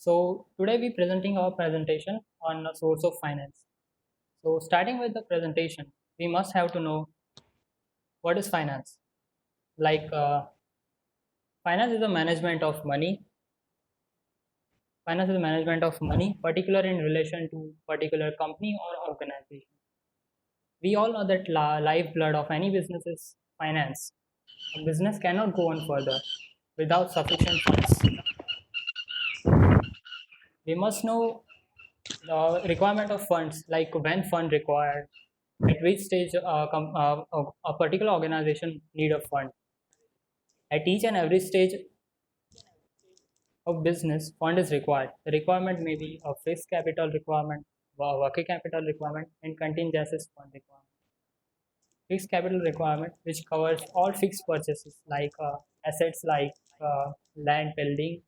So today we presenting our presentation on a source of finance. So starting with the presentation, we must have to know what is finance. Like finance is the management of money. Finance is the management of money, particular in relation to particular company or organization. We all know that lifeblood of any business is finance. A business cannot go on further without sufficient funds. We must know the requirement of funds, like when fund required, at which stage a particular organization need a fund. At each and every stage of business, fund is required. The requirement may be a fixed capital requirement, working capital requirement, and contingencies fund requirement. Fixed capital requirement, which covers all fixed purchases like assets like land, building,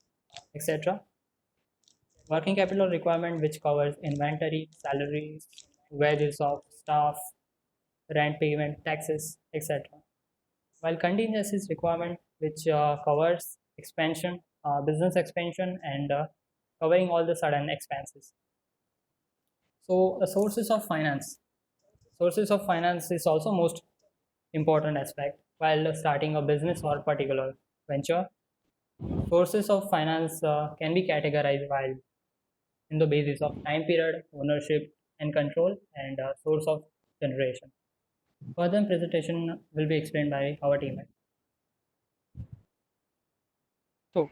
etc. Working capital requirement, which covers inventory, salaries, wages of staff, rent payment, taxes, etc. While contingencies requirement, which covers expansion, business expansion, and covering all the sudden expenses. So, sources of finance. Sources of finance is also most important aspect while starting a business or particular venture. Sources of finance can be categorized while in the basis of time period, ownership and control, and source of generation. Further presentation will be explained by our teammate. So,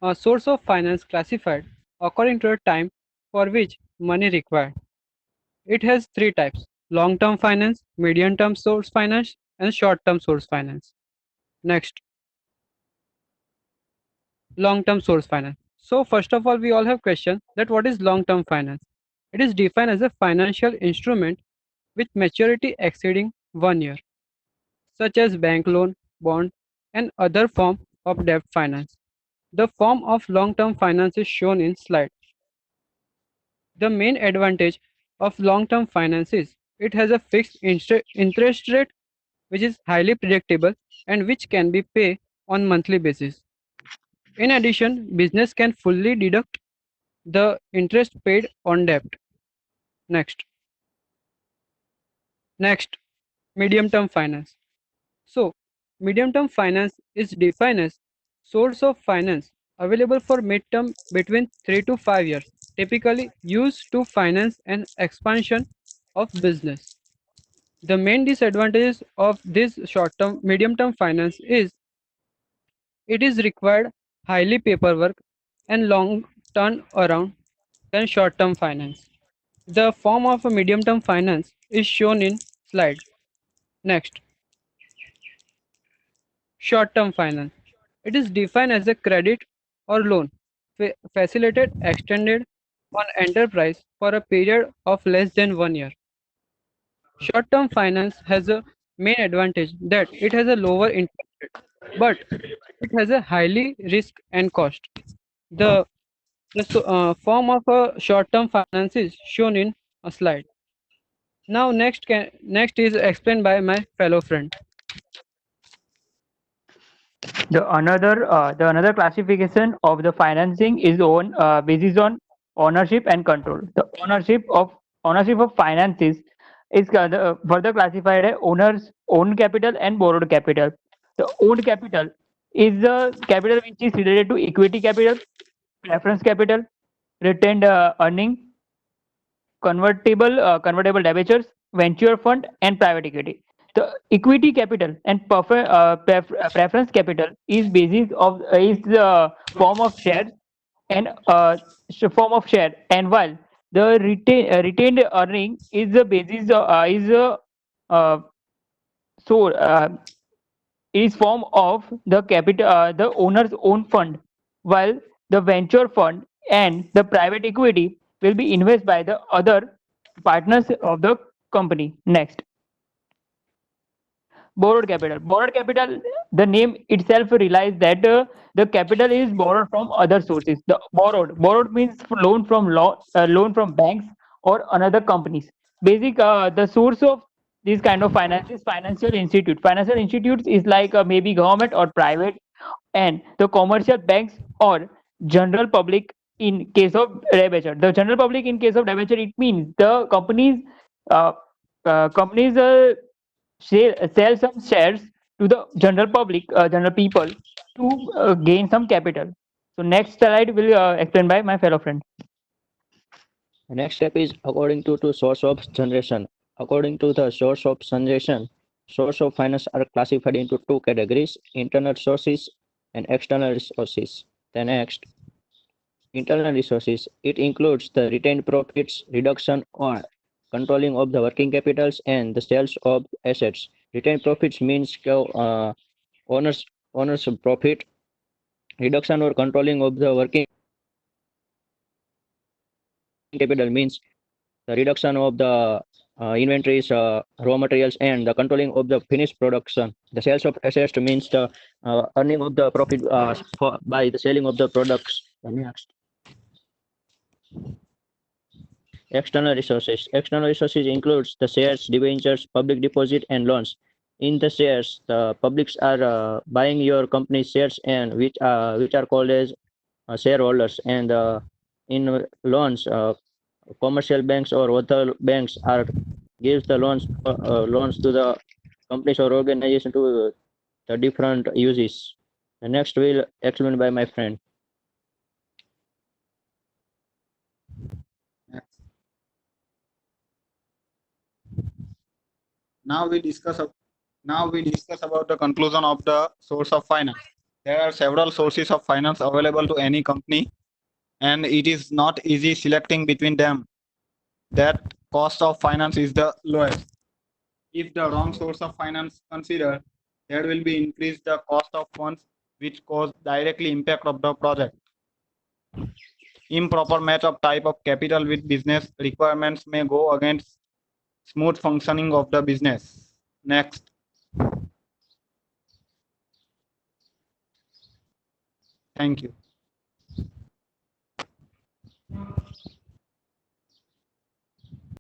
a source of finance classified according to the time for which money required. It has three types: long term finance, medium term source finance, and short term source finance. Next, long term source finance. So, first of all, we all have question that what is long term finance? It is defined as a financial instrument with maturity exceeding 1 year, such as bank loan, bond, and other form of debt finance. The form of long term finance is shown in slide. The main advantage of long-term finance is it has a fixed interest rate which is highly predictable and which can be paid on monthly basis. In addition, business can fully deduct the interest paid on debt. Next, next, medium-term finance. So, medium-term finance is defined as source of finance available for mid-term between 3 to 5 years, typically used to finance an expansion of business. The main disadvantages of this short-term, medium-term finance is it is required highly paperwork and long turnaround than short-term finance. The form of a medium-term finance is shown in slide. Next, short-term finance. It is defined as a credit or loan facilitated extended on enterprise for a period of less than 1 year. Short-term finance has a main advantage that it has a lower interest rate, but it has a highly risk and cost. The, the form of a short-term finance is shown in a slide. Now next is explained by my fellow friend. The another classification of the financing is on basis on ownership and control. The ownership of finances is further classified as owners own capital and borrowed capital. The owned capital is the capital which is related to equity capital, preference capital, retained earning, convertible debentures, venture fund, and private equity. The equity capital and preference capital is basis of is the form of shares and form of share, and while the retained earning is the basis is uh, so is form of the capital the owner's own fund, while the venture fund and the private equity will be invested by the other partners of the company. Next, borrowed capital, the name itself relies that the capital is borrowed from other sources. The borrowed means loan from banks or another companies. The source of this kind of finance is financial institutes is like maybe government or private, and the commercial banks or general public in case of debenture. The general public in case of debenture, it means the uh, companies sell some shares to the general public, general people, to gain some capital. So next slide will explained by my fellow friend. The next step is according to source of generation. According to the source of generation, source of finance are classified into two categories: internal sources and external resources. The next, internal resources. It includes the retained profits, reduction or controlling of the working capitals, and the sales of assets. Retained profits means owners profit. Reduction or controlling of the working capital means the reduction of the inventories, raw materials, and the controlling of the finished production. The sales of assets means the earning of the profit by the selling of the products. The next, external resources. External resources includes the shares, debentures, public deposit, and loans. In the shares, the publics are buying your company's shares, and which are called as shareholders. And in loans, commercial banks or other banks are gives the loans to the companies or organization to the different uses. The next will explained by my friend. Now we discuss about the conclusion of the source of finance. There are several sources of finance available to any company, and it is not easy selecting between them. That cost of finance is the lowest. If the wrong source of finance considered, there will be increase the cost of funds, which cause directly impact of the project. Improper match of type of capital with business requirements may go against smooth functioning of the business. Next. Thank you.